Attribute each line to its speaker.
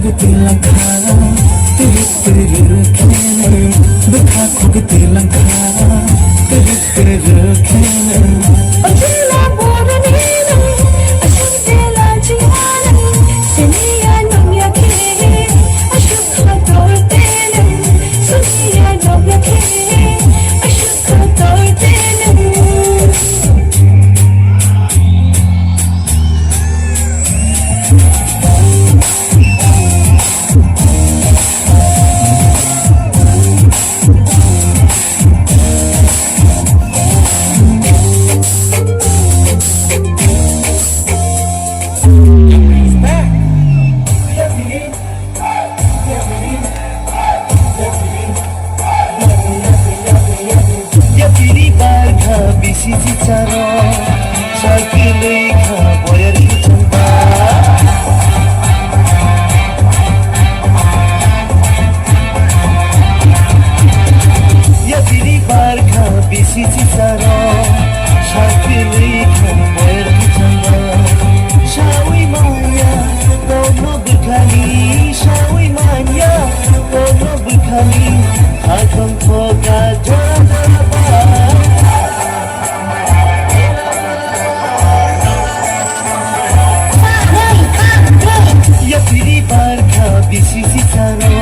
Speaker 1: khugti langkha tirik tirik khene dekha khugti langkha tirik tirik khene
Speaker 2: Ochila borani ashantela jiwana seniya nomya ke ashukha tortene suniya nomya ke ashukha tortene
Speaker 1: Bisi caro sakilei kha boyar chamba ya biri bar kha bisi caro sakilei kha boyar chamba shawi maya no bukhali shawi maya no bukhali akham phoga jana ba Bisi caro